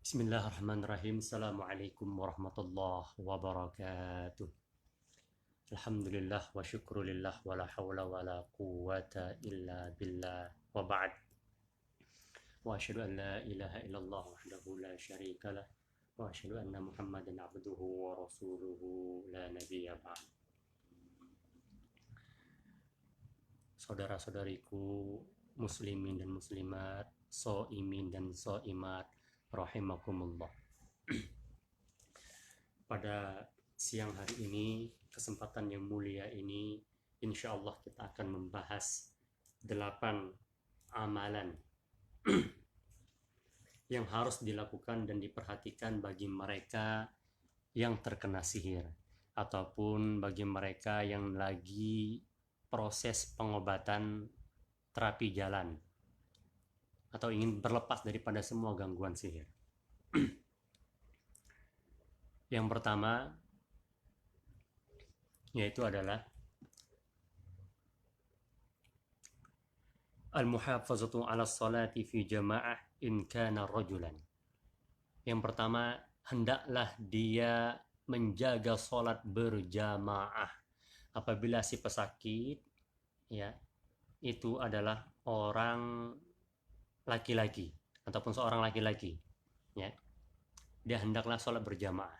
Bismillahirrahmanirrahim. Assalamualaikum warahmatullahi wabarakatuh. Alhamdulillah wa syukrulillah wa la hawla wa la quwata illa billah wa ba'd. Wa asyhadu an la ilaha illallah wahdahu la syarika lah wa asyhadu anna Muhammadan abduhu wa rasuluhu la nabiyya ba'd. Saudara-saudariku muslimin dan muslimat, shaimin dan shaimat rahimakumullah. Pada siang hari ini, kesempatan yang mulia ini, insya Allah kita akan membahas 8 amalan yang harus dilakukan dan diperhatikan bagi mereka yang terkena sihir ataupun bagi mereka yang lagi proses pengobatan terapi jalan atau ingin berlepas daripada semua gangguan sihir. Yang pertama yaitu adalah al-muhafazatu 'ala sholati fi jama'ah in kana rajulan. Yang pertama, hendaklah dia menjaga sholat berjamaah apabila si pesakit ya itu adalah orang laki-laki ataupun seorang laki-laki ya, dia hendaklah sholat berjamaah.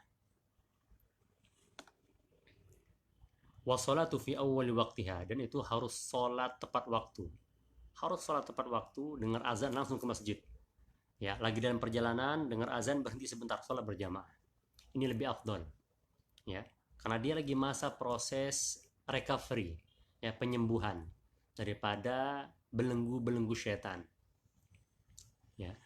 Washolatu fi awwali waqtiha, dan itu harus sholat tepat waktu. Harus sholat tepat waktu, dengar azan langsung ke masjid. Ya, lagi dalam perjalanan dengar azan berhenti sebentar sholat berjamaah. Ini lebih afdol. Ya, karena dia lagi masa proses recovery, ya, penyembuhan daripada belenggu-belenggu setan. Ya.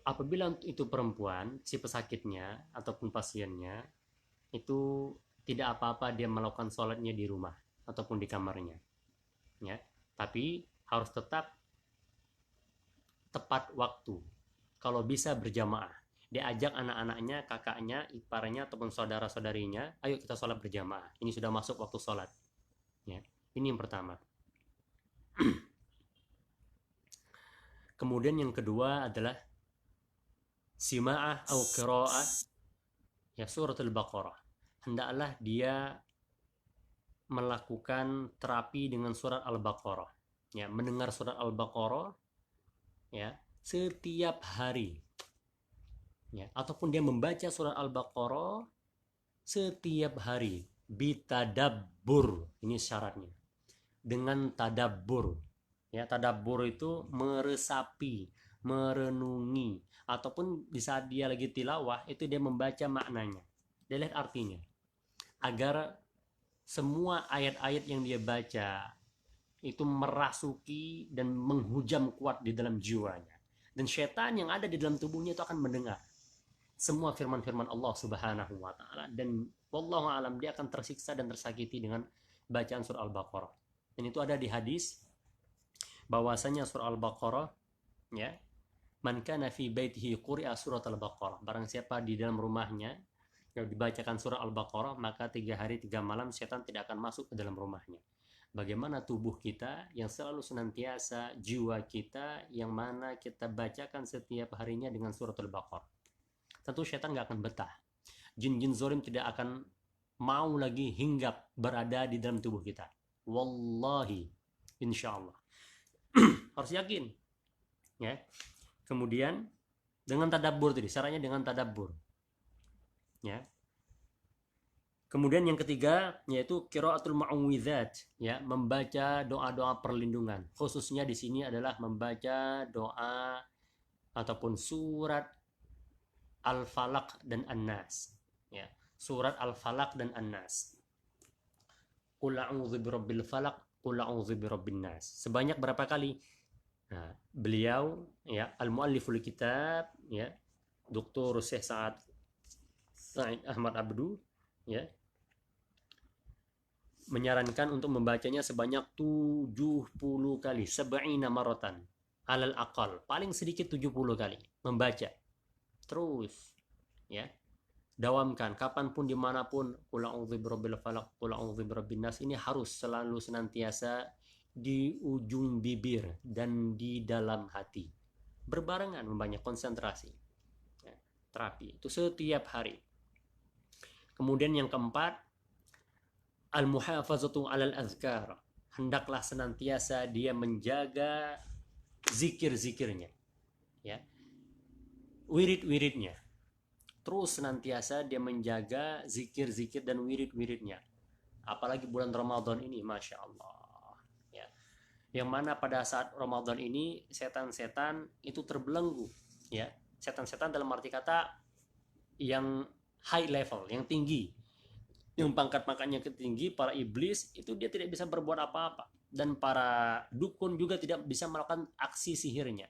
Apabila itu perempuan, si pesakitnya ataupun pasiennya itu tidak apa-apa dia melakukan sholatnya di rumah ataupun di kamarnya, ya, tapi harus tetap tepat waktu. Kalau bisa berjamaah, dia ajak anak-anaknya, kakaknya, iparnya ataupun saudara-saudarinya, ayo kita sholat berjamaah. Ini sudah masuk waktu sholat, ya. Ini yang pertama. Kemudian yang kedua adalah sima'ah atau qira'ah ya surat al-Baqarah. Hendaklah dia melakukan terapi dengan surat al-Baqarah. Ya, mendengar surat al-Baqarah ya setiap hari. Ya, ataupun dia membaca surat al-Baqarah setiap hari bitadabbur. Ini syaratnya. Dengan tadabbur. Ya, tadabbur itu meresapi, merenungi, ataupun di saat dia lagi tilawah itu dia membaca maknanya, dia lihat artinya, agar semua ayat-ayat yang dia baca itu merasuki dan menghujam kuat di dalam jiwanya, dan syaitan yang ada di dalam tubuhnya itu akan mendengar semua firman-firman Allah Subhanahu wa taala, dan wallahu alam dia akan tersiksa dan tersakiti dengan bacaan surah Al-Baqarah. Dan itu ada di hadis bahwasanya surah Al-Baqarah ya, man kana fi baitihi quri'a surat Al-Baqarah, barang siapa di dalam rumahnya yang dibacakan surah Al-Baqarah, maka 3 hari 3 malam setan tidak akan masuk ke dalam rumahnya. Bagaimana tubuh kita yang selalu senantiasa, jiwa kita yang mana kita bacakan setiap harinya dengan surat Al-Baqarah, tentu setan gak akan betah. Jin-jin zolim tidak akan mau lagi hinggap berada di dalam tubuh kita. Wallahi, insya Allah. Harus yakin ya. Kemudian dengan tadabbur tadi, syaratnya dengan tadabbur ya. Kemudian yang ketiga yaitu qiraatul mu'awwidzat ya, membaca doa-doa perlindungan. Khususnya di sini adalah membaca doa ataupun surat Al-Falaq dan An-Nas ya. Surat Al-Falaq dan An-Nas. Qul a'udzu birabbil falaq, qul a'udzu birabbin nas. Sebanyak berapa kali? Nah, beliau ya al-mualliful kitab ya, Dr. Syekh Sa'id Ahmad Abdu ya, menyarankan untuk membacanya sebanyak 70 kali, sab'ina maratan alal aqal, paling sedikit 70 kali membaca. Terus ya, dawamkan kapanpun dimanapun, qul a'udzu birabbil falaq, qul a'udzu birabbin nas, ini harus senantiasa di ujung bibir dan di dalam hati berbarengan, membanyak konsentrasi. Ya, terapi itu setiap hari. Kemudian yang keempat, al-muhafazatu 'alal azkar. Hendaklah senantiasa dia menjaga zikir-zikirnya, ya. Wirid-wiridnya. Terus senantiasa dia menjaga zikir-zikir dan wirid-wiridnya. Apalagi bulan Ramadan ini, Masya Allah. Ya. Yang mana pada saat Ramadan ini setan-setan itu terbelenggu. Ya. Setan-setan dalam arti kata yang high level, yang tinggi. Yang pangkat-pangkatnya tinggi, para iblis itu dia tidak bisa berbuat apa-apa. Dan para dukun juga tidak bisa melakukan aksi sihirnya.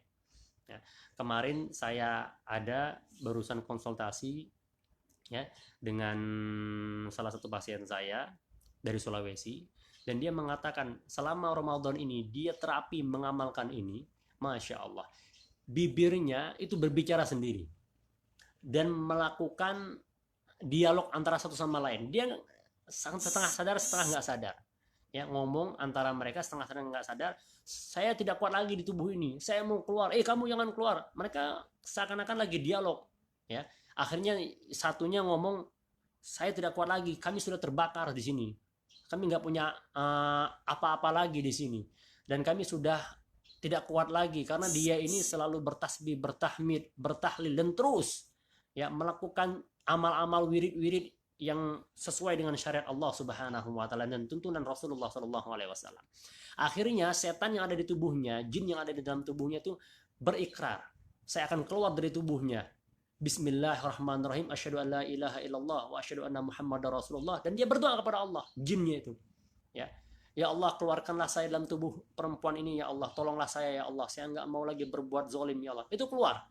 Ya. Kemarin saya ada barusan konsultasi, ya, dengan salah satu pasien saya dari Sulawesi, dan dia mengatakan selama Ramadan ini dia terapi mengamalkan ini, Masya Allah, bibirnya itu berbicara sendiri dan melakukan dialog antara satu sama lain. Dia setengah sadar setengah nggak sadar, ya, ngomong antara mereka setengah sadar nggak sadar. Saya tidak kuat lagi di tubuh ini, saya mau keluar, kamu jangan keluar. Mereka seakan-akan lagi dialog, ya. Akhirnya satunya ngomong, saya tidak kuat lagi, kami sudah terbakar di sini, kami nggak punya apa-apa lagi di sini, dan kami sudah tidak kuat lagi karena dia ini selalu bertasbih, bertahmid, bertahlil, dan terus, ya, melakukan amal-amal wirid-wirid yang sesuai dengan syariat Allah Subhanahu wa taala dan tuntunan Rasulullah Shallallahu alaihi wasallam. Akhirnya setan yang ada di tubuhnya, jin yang ada di dalam tubuhnya itu berikrar, saya akan keluar dari tubuhnya. Bismillahirrahmanirrahim, asyhadu an la ilaha illallah wa asyhadu anna muhammadar rasulullah, dan dia berdoa kepada Allah, jinnya itu. Ya. Ya Allah, keluarkanlah saya dalam tubuh perempuan ini, ya Allah, tolonglah saya, ya Allah, saya nggak mau lagi berbuat zolim, ya Allah. Itu keluar.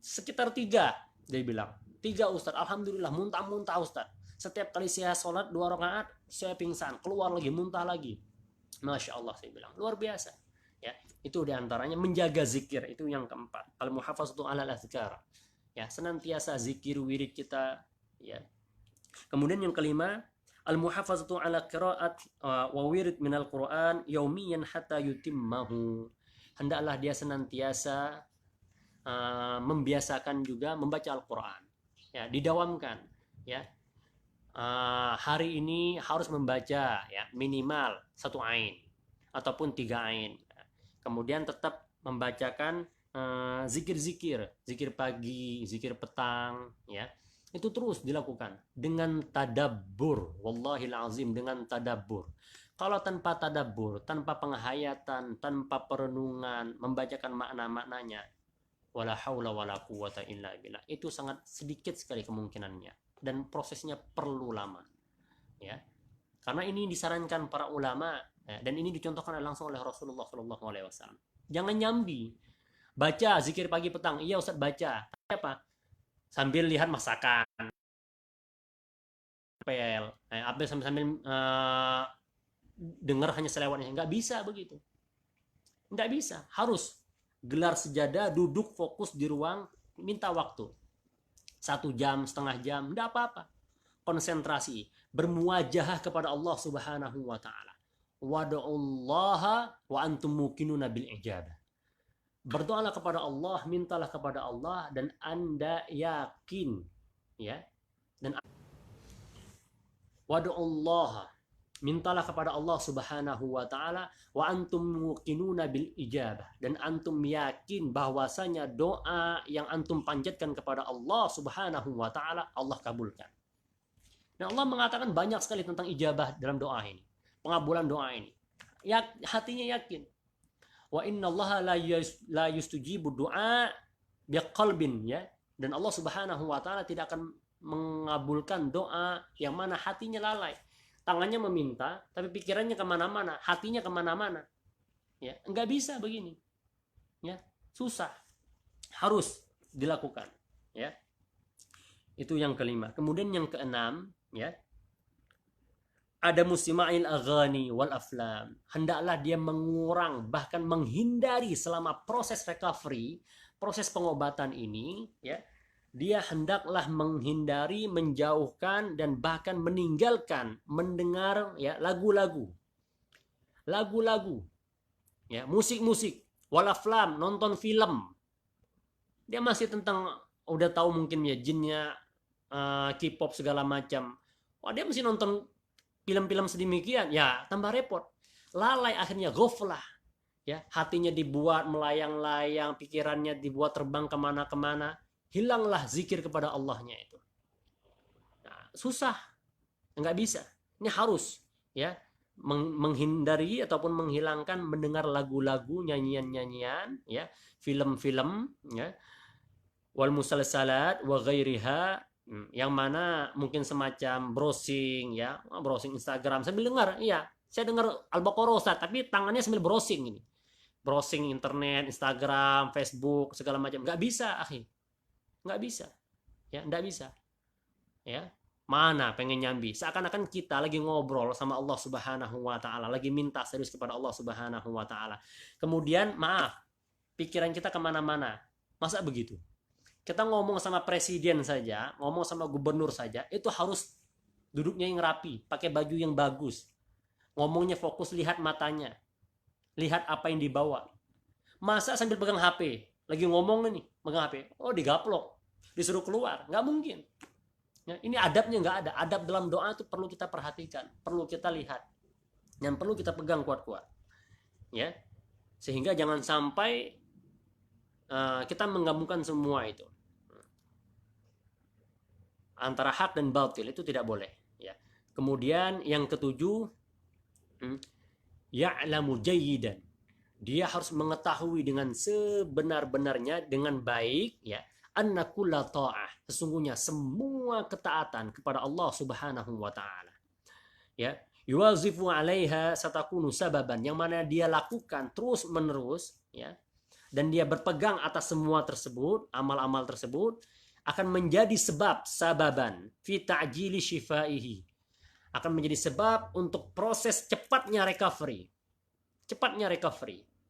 Sekitar 3, dia bilang. 3 Ustadz, alhamdulillah, muntah-muntah Ustadz. Setiap kali saya sholat 2 rakaat, saya pingsan, keluar lagi, muntah lagi. Masya Allah, saya bilang, luar biasa. Ya, itu diantaranya menjaga zikir, itu yang keempat. Al-muhafazatu 'alal azkar. Ya, senantiasa zikir wirid kita. Ya. Kemudian yang kelima, al-muhafazatu 'ala qiraat wa wirid minal Qur'an yaumiyan hatta yutimmahu. Hendaklah dia senantiasa membiasakan juga membaca Al-Quran. Ya, didawamkan. Ya. Hari ini harus membaca, ya, minimal 1 ain ataupun 3 ain. Kemudian tetap membacakan zikir-zikir, zikir pagi, zikir petang, ya. Itu terus dilakukan dengan tadabbur, wallahil azim, dengan tadabbur. Kalau tanpa tadabbur, tanpa penghayatan, tanpa perenungan, membacakan makna-maknanya, wala haula wala quwata illa billah, itu sangat sedikit sekali kemungkinannya. Dan prosesnya perlu lama, ya, karena ini disarankan para ulama, ya, dan ini dicontohkan langsung oleh Rasulullah Shallallahu Alaihi Wasallam. Jangan nyambi, baca zikir pagi petang, iya Ustaz baca, tapi apa? Sambil lihat masakan, sambil dengar hanya selewatnya, nggak bisa begitu, nggak bisa, harus gelar sejadah, duduk fokus di ruang, minta waktu 1 jam, setengah jam, tidak apa-apa. Konsentrasi, bermuajahah kepada Allah Subhanahu wa taala. Wad'ullaha wa antum muqinuna bil ijabah. Berdoalah kepada Allah, mintalah kepada Allah dan Anda yakin, ya. Dan wad'ullaha, mintalah kepada Allah Subhanahu wa taala wa antum muqinuna bil ijabah, dan antum yakin bahwasanya doa yang antum panjatkan kepada Allah Subhanahu wa taala Allah kabulkan. Dan Allah mengatakan banyak sekali tentang ijabah dalam doa ini, pengabulan doa ini. Ya, hatinya yakin. Wa innallaha la yustujibu du'a biqalbin, ya. Dan Allah Subhanahu wa taala tidak akan mengabulkan doa yang mana hatinya lalai. Tangannya meminta, tapi pikirannya kemana-mana, hatinya kemana-mana. Ya, nggak bisa begini. Ya, susah. Harus dilakukan. Ya, itu yang kelima. Kemudian yang keenam, ya, ada mustima'il aghani wal aflam. Hendaklah dia mengurang, bahkan menghindari selama proses recovery, proses pengobatan ini, ya. Dia hendaklah menghindari, menjauhkan, dan bahkan meninggalkan mendengar, ya, lagu-lagu, ya, musik-musik, walaflam, nonton film, Dia masih tentang, udah tahu mungkin ya jinnya, K-pop segala macam. Wah, dia masih nonton film-film sedemikian, ya tambah repot. Lalai akhirnya, ghaflah. Ya, hatinya dibuat melayang-layang, pikirannya dibuat terbang kemana-kemana. Hilanglah zikir kepada Allahnya itu. Nah, susah, nggak bisa. Ini harus ya menghindari ataupun menghilangkan mendengar lagu-lagu, nyanyian-nyanyian, ya, film-film, ya, wal musalsalat wa ghairiha, yang mana mungkin semacam browsing, ya, browsing Instagram sambil dengar. Iya, saya dengar Al-Baqarah Ustaz, tapi tangannya sambil browsing ini. Browsing internet, Instagram, Facebook, segala macam. Nggak bisa, akhi. Nggak bisa. Ya, nggak bisa. Ya, mana pengen nyambi. Seakan-akan kita lagi ngobrol sama Allah Subhanahu wa taala, lagi minta serius kepada Allah Subhanahu wa taala. Kemudian, maaf, pikiran kita kemana-mana. Masa begitu? Kita ngomong sama presiden saja, ngomong sama gubernur saja, itu harus duduknya yang rapi, pakai baju yang bagus. Ngomongnya fokus, lihat matanya. Lihat apa yang dibawa. Masa sambil pegang HP, lagi ngomong nih, pegang HP, oh digaplok, disuruh keluar, nggak mungkin. Ya, ini adabnya nggak ada. Adab dalam doa itu perlu kita perhatikan, perlu kita lihat, yang perlu kita pegang kuat-kuat. Ya, sehingga jangan sampai kita menggabungkan semua itu. Antara hak dan batil itu tidak boleh. Ya. Kemudian yang ketujuh, ya'lamu jayyidan. Dia harus mengetahui dengan sebenar-benarnya, dengan baik, ya, anna kulla ta'ah, sesungguhnya semua ketaatan kepada Allah Subhanahu wa taala, ya, yuwazifu 'alaiha satakunu sababan, yang mana dia lakukan terus-menerus, ya, dan dia berpegang atas semua tersebut, amal-amal tersebut akan menjadi sebab, sababan fi ta'jili syifaihi, akan menjadi sebab untuk proses cepatnya recovery,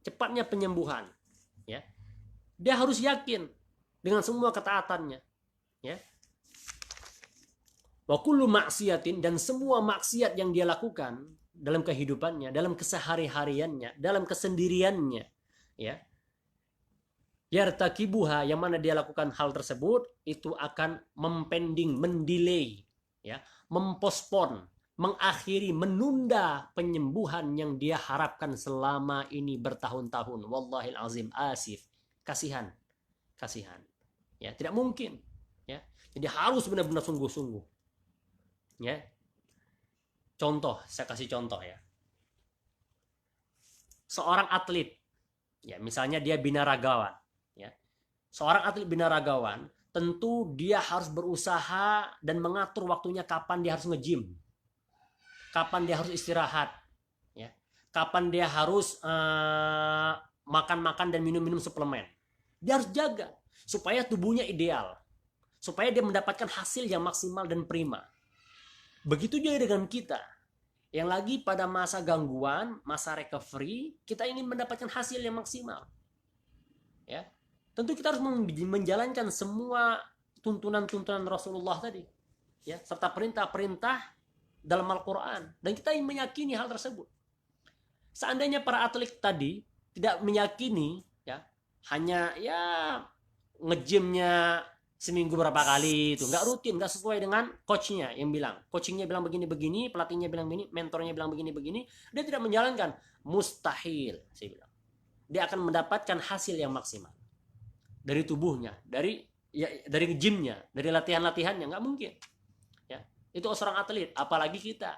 cepatnya penyembuhan, ya. Dia harus yakin dengan semua ketaatannya, ya. Wa kullu maksiatin, dan semua maksiat yang dia lakukan dalam kehidupannya, dalam kesehari-hariannya, dalam kesendiriannya, ya, yartakibuha, yang mana dia lakukan hal tersebut, itu akan mempending, mendelay, ya, mempospon, mengakhiri, menunda penyembuhan yang dia harapkan selama ini bertahun-tahun. Wallahil azim, asif, kasihan, ya, tidak mungkin, ya. Jadi harus benar-benar sungguh-sungguh, ya. Contoh, saya kasih contoh, ya. Seorang atlet, ya, misalnya dia binaragawan, ya. Seorang atlet binaragawan tentu dia harus berusaha dan mengatur waktunya, kapan dia harus nge-gym, kapan dia harus istirahat, ya, kapan dia harus makan-makan dan minum-minum suplemen. Dia harus jaga supaya tubuhnya ideal, supaya dia mendapatkan hasil yang maksimal dan prima. Begitu juga dengan kita yang lagi pada masa gangguan, masa recovery, kita ingin mendapatkan hasil yang maksimal, ya. Tentu kita harus menjalankan semua tuntunan-tuntunan Rasulullah tadi, ya, serta perintah-perintah dalam Al-Quran, dan kita meyakini hal tersebut. Seandainya para atlet tadi tidak meyakini, ya, hanya ya nge-gymnya seminggu berapa kali, itu nggak rutin, nggak sesuai dengan coachnya yang bilang, coachingnya bilang begini-begini, pelatihnya bilang begini, mentornya bilang begini-begini, dia tidak menjalankan, mustahil, saya bilang, dia akan mendapatkan hasil yang maksimal dari tubuhnya, dari gymnya, dari latihan-latihannya, nggak mungkin, ya. Itu seorang atlet, apalagi kita,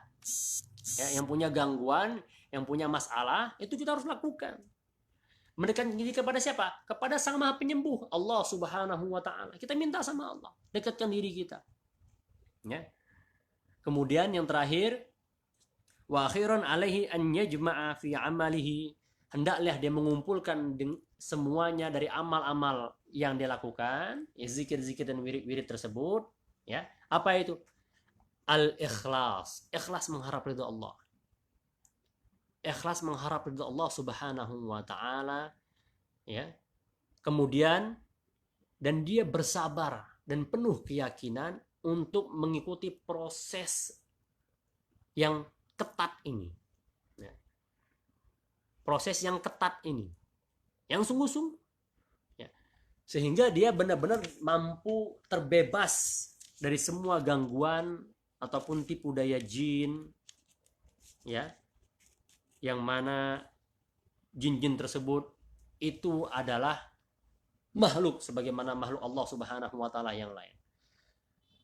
ya, yang punya gangguan, yang punya masalah, itu kita harus lakukan. Mendekatkan diri kepada siapa? Kepada Sang Maha Penyembuh, Allah Subhanahu wa taala. Kita minta sama Allah, dekatkan diri kita, ya. Kemudian yang terakhir, wa akhiran alaihi an yajma'a fi amalihi, hendaklah dia mengumpulkan semuanya dari amal-amal yang dia lakukan, ya, zikir-zikir dan wirid-wirid tersebut, ya. Apa itu? Al-ikhlas, ikhlas mengharap ridha Allah, ikhlas mengharap ridha Allah Subhanahu wa taala, ya. Kemudian, dan dia bersabar dan penuh keyakinan untuk mengikuti proses yang ketat ini, ya. Proses yang ketat ini, yang sungguh-sungguh, ya. sehingga dia benar-benar mampu terbebas dari semua gangguan ataupun tipu daya jin, ya, yang mana jin-jin tersebut itu adalah makhluk sebagaimana makhluk Allah Subhanahu wa taala yang lain.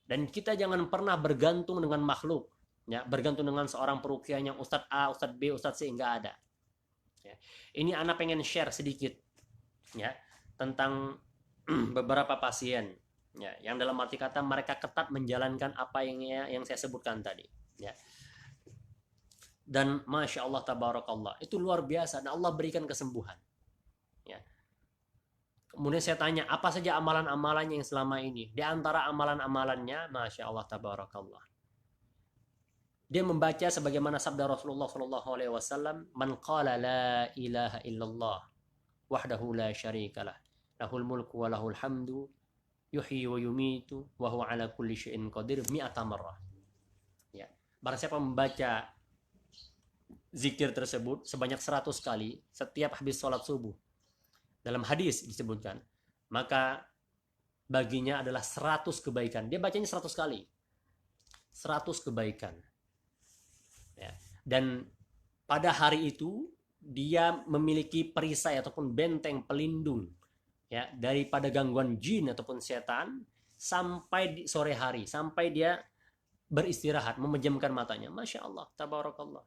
Dan kita jangan pernah bergantung dengan makhluk, ya, bergantung dengan seorang peruqyah yang Ustadz A, Ustadz B, Ustadz C, enggak ada. Ya. Ini anak pengen share sedikit, ya, tentang beberapa pasien, ya, yang dalam arti kata mereka ketat menjalankan apa yang saya sebutkan tadi, ya. Dan masya Allah tabarakallah, itu luar biasa dan Allah berikan kesembuhan, ya. Kemudian saya tanya apa saja amalan-amalannya yang selama ini. Di antara amalan-amalannya, masya Allah tabarakallah, dia membaca sebagaimana sabda Rasulullah Shallallahu Alaihi Wasallam, "Man qala la ilaha illallah, wahdahu la syarikalah, lahul mulku wa lahul hamdu, yuhyi wa yumitu, wa huwa ala kulli syai'in qadir, mi'ata marrah." Ya, barang siapa membaca zikir tersebut sebanyak 100 kali setiap habis sholat subuh, dalam hadis disebutkan, maka baginya adalah 100 kebaikan. Dia bacanya 100 kali. 100 kebaikan. Ya. Dan pada hari itu dia memiliki perisai ataupun benteng pelindung, ya, daripada gangguan jin ataupun setan sampai di sore hari, sampai dia beristirahat, memejamkan matanya. Masya Allah, tabarakallah.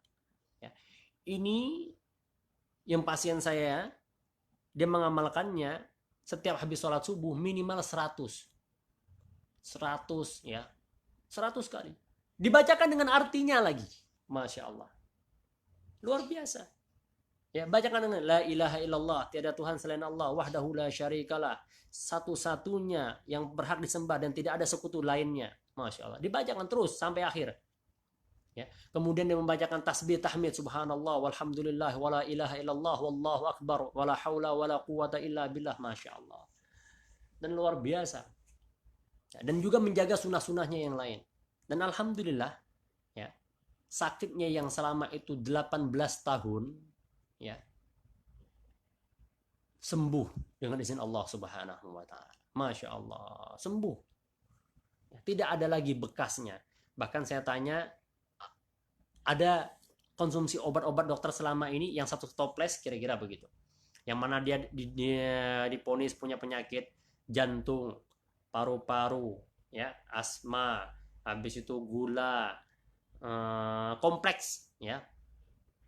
Ya. Ini yang pasien saya, dia mengamalkannya setiap habis sholat subuh minimal 100, ya, 100 kali. Dibacakan dengan artinya lagi. Masya Allah. Luar biasa. Ya, bacakan dengan la ilaha illallah, tiada Tuhan selain Allah, wahdahu la syarikalah, satu-satunya yang berhak disembah dan tidak ada sekutu lainnya. Masya Allah. Dibacakan terus sampai akhir. Ya. Kemudian dia membacakan tasbih tahmid subhanallah walhamdulillah wala ilaha illallah wallahu akbar wala haula wala quwata illa billah, masya Allah. Dan luar biasa. Ya, dan juga menjaga sunah-sunahnya yang lain. Dan alhamdulillah, ya, sakitnya yang selama itu 18 tahun, ya, sembuh dengan izin Allah Subhanahu wa taala. Masya Allah, sembuh. Ya, tidak ada lagi bekasnya. Bahkan saya tanya, ada konsumsi obat-obat dokter selama ini yang satu toples kira-kira begitu, yang mana dia diponis punya penyakit jantung, paru-paru, ya, asma, habis itu gula, kompleks, ya,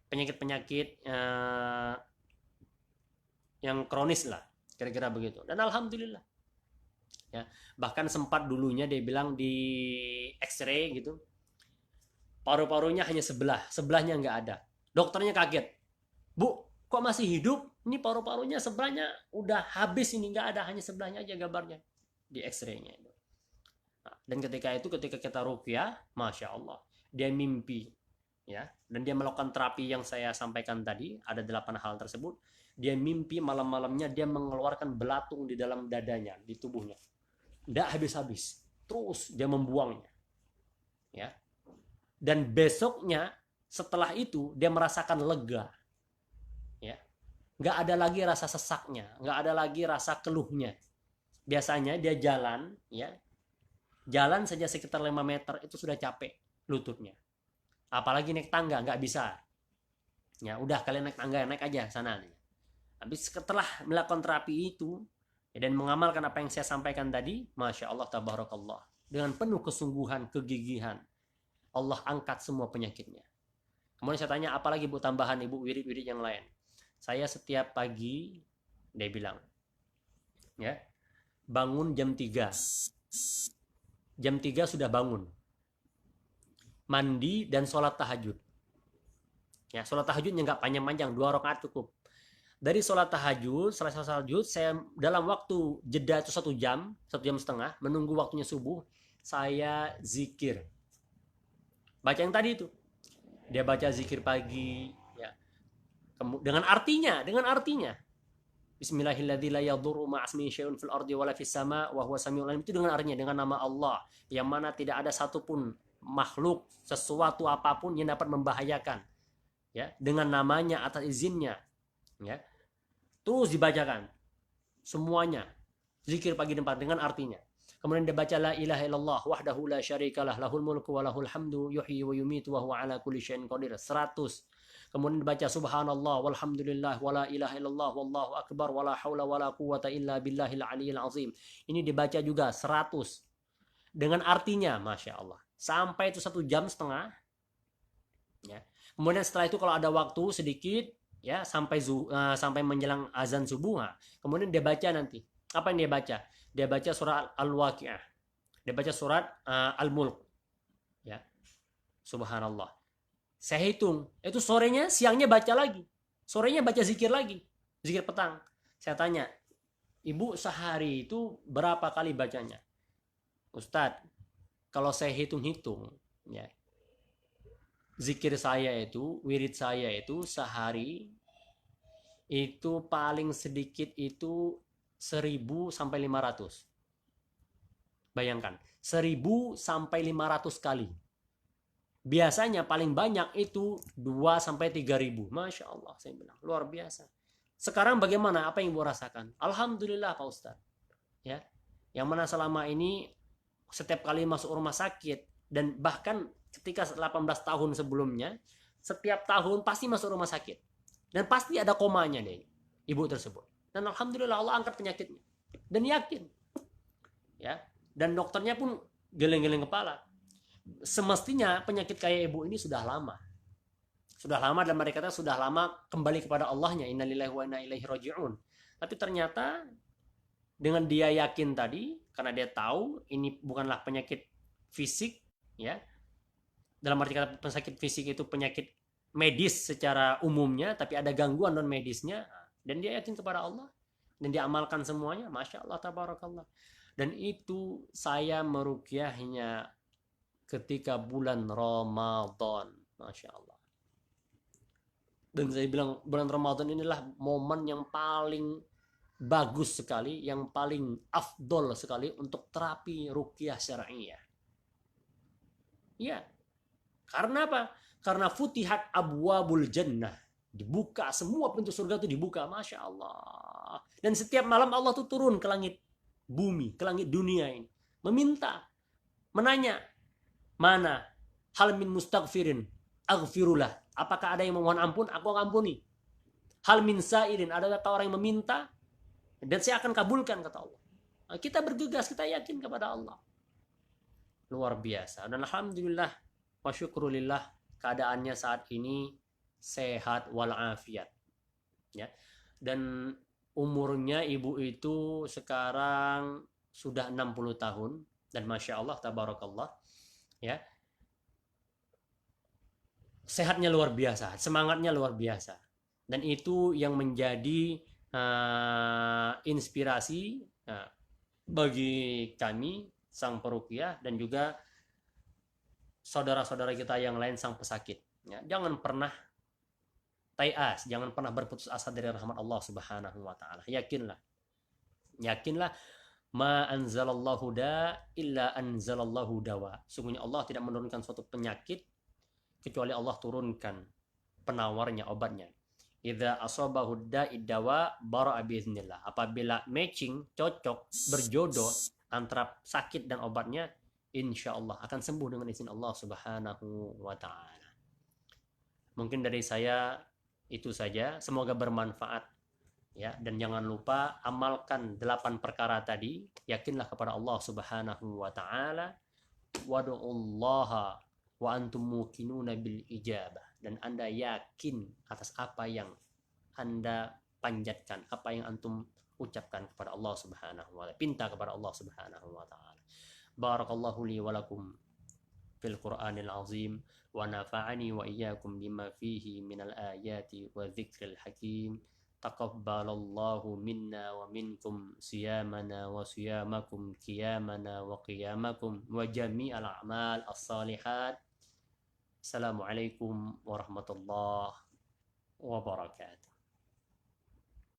penyakit-penyakit yang kronis lah kira-kira begitu. Dan alhamdulillah, ya, bahkan sempat dulunya dia bilang di X-ray gitu, paru-parunya hanya sebelahnya nggak ada. Dokternya kaget, "Bu, kok masih hidup? Ini paru-parunya sebelahnya udah habis, ini nggak ada, hanya sebelahnya aja gambarnya di X-ray-nya." Nah, dan ketika kita ruqyah, masya Allah, dia mimpi, ya, dan dia melakukan terapi yang saya sampaikan tadi, ada 8 hal tersebut. Dia mimpi malam-malamnya dia mengeluarkan belatung di dalam dadanya, di tubuhnya, nggak habis-habis, terus dia membuangnya, ya. Dan besoknya setelah itu dia merasakan lega, ya, nggak ada lagi rasa sesaknya, nggak ada lagi rasa keluhnya. Biasanya dia jalan, ya, jalan saja sekitar 5 meter itu sudah capek lututnya, apalagi naik tangga nggak bisa. Ya udah, kalian naik tangga, naik aja sana. Habis setelah melakukan terapi itu, ya, dan mengamalkan apa yang saya sampaikan tadi, masya Allah tabarakallah, dengan penuh kesungguhan, kegigihan, Allah angkat semua penyakitnya. Kemudian saya tanya, apalagi Bu tambahan Ibu, wirid-wirid yang lain? Saya setiap pagi, dia bilang, ya, bangun jam 3. Jam 3 sudah bangun. Mandi dan sholat tahajud. Ya, sholat tahajudnya nggak panjang-panjang, 2 rakaat cukup. Dari sholat tahajud, selesai sholat tahajud, saya dalam waktu jeda itu 1 jam, 1,5 jam, menunggu waktunya subuh, saya zikir. Baca yang tadi itu, dia baca zikir pagi, ya, dengan artinya, Bismillahirrahmanirrahim, fil ardi wala fis sama wa huwa samiul alim, itu dengan artinya, dengan nama Allah yang mana tidak ada satupun makhluk, sesuatu apapun yang dapat membahayakan, ya, dengan namanya, atas izinnya, ya. Terus dibacakan semuanya Zikir pagi dan petang dengan artinya. Kemudian dia baca la ilaha illallah wahdahu la syarikalah lahul mulku wa lahul hamdu yuhyi wa yumitu wa huwa ala kulli syai'in qadir 100. Kemudian dibaca subhanallah walhamdulillah wala ilaha illallah wallahu akbar wala haula wala quwata illa billahil aliyil azim. Ini dibaca juga 100 dengan artinya, masya Allah. Sampai itu 1,5 jam. Ya. Kemudian setelah itu kalau ada waktu sedikit, ya sampai menjelang azan subuh, kemudian dia baca nanti. Apa yang dia baca? Dia baca surat Al-Waqi'ah. Dia baca surat Al-Mulk. Ya. Subhanallah. Saya hitung, itu sorenya, siangnya baca lagi. Sorenya baca zikir lagi. Zikir petang. Saya tanya, ibu sehari itu berapa kali bacanya? Ustadz, kalau saya hitung-hitung, ya, zikir saya itu, wirid saya itu sehari itu paling sedikit itu 1.000 sampai 500. Bayangkan, 1.000 sampai 500 kali. Biasanya paling banyak itu 2 sampai 3.000. Masya Allah, saya bilang luar biasa. Sekarang bagaimana? Apa yang ibu rasakan? Alhamdulillah Pak Ustadz. Ya, yang mana selama ini setiap kali masuk rumah sakit dan bahkan ketika 18 tahun sebelumnya setiap tahun pasti masuk rumah sakit dan pasti ada komanya deh ibu tersebut, dan alhamdulillah Allah angkat penyakitnya dan yakin, ya, dan dokternya pun geleng-geleng kepala. Semestinya penyakit kayak ibu ini sudah lama dan mereka kata sudah lama kembali kepada Allahnya, innalillahi wa inna ilaihi raji'un. Tapi ternyata dengan dia yakin tadi, karena dia tahu ini bukanlah penyakit fisik, ya. Dalam arti kata penyakit fisik itu penyakit medis secara umumnya, tapi ada gangguan non medisnya, dan dia yakin kepada Allah dan dia amalkan semuanya, masya Allah tabarakallah. Dan itu saya meruqyahnya ketika bulan Ramadan, masya Allah. Dan saya bilang bulan Ramadan inilah momen yang paling bagus sekali, yang paling afdol sekali untuk terapi ruqyah syar'iyah. Ya. Karena apa? Karena futihat abwabul jannah. Dibuka semua pintu surga itu dibuka, masya Allah. Dan setiap malam Allah tuh turun ke langit bumi, ke langit dunia ini, meminta, menanya, mana hal min mustaghfirin aghfirullah. Apakah ada yang memohon ampun? Aku ampuni. Hal min sa'irin, adakah orang yang meminta? Dan saya akan kabulkan, kata Allah. Nah, kita bergegas, kita yakin kepada Allah. Luar biasa. Dan alhamdulillah wa syukrulillah, keadaannya saat ini sehat walafiat. Ya. Dan umurnya ibu itu sekarang sudah 60 tahun. Dan masya Allah, tabarakallah. Ya. Sehatnya luar biasa, semangatnya luar biasa. Dan itu yang menjadi inspirasi bagi kami sang peruqyah dan juga saudara-saudara kita yang lain sang pesakit, ya. Jangan pernah tayas, jangan pernah berputus asa dari rahmat Allah Subhanahu wa taala. Yakinlah ma anzalallahu da illa anzalallahu dawa. Sungguhnya Allah tidak menurunkan suatu penyakit kecuali Allah turunkan penawarnya, obatnya. Idza asabahu da'id dawa bara'a biiznillah. Apabila matching, cocok, berjodoh antara sakit dan obatnya, insyaallah akan sembuh dengan izin Allah Subhanahu wa taala. Mungkin dari saya itu saja, semoga bermanfaat, ya, dan jangan lupa amalkan 8 perkara tadi, yakinlah kepada Allah Subhanahu wa taala, wadu'ullaha wa antum muqinuna bil ijabah, dan Anda yakin atas apa yang Anda panjatkan, apa yang antum ucapkan kepada Allah Subhanahu wa taala, pinta kepada Allah Subhanahu wa taala. Barakallahu li wa lakum fil Qur'anil azim wa nafa'ani wa iyyakum bima fihi minal ayati wa dzikril hakim. Taqabbalallahu minna wa minkum siyamana wa siyamakum, qiyamana wa qiyamakum, wa jami'al a'mal as-salihat. Assalamualaikum warahmatullahi wabarakatuh.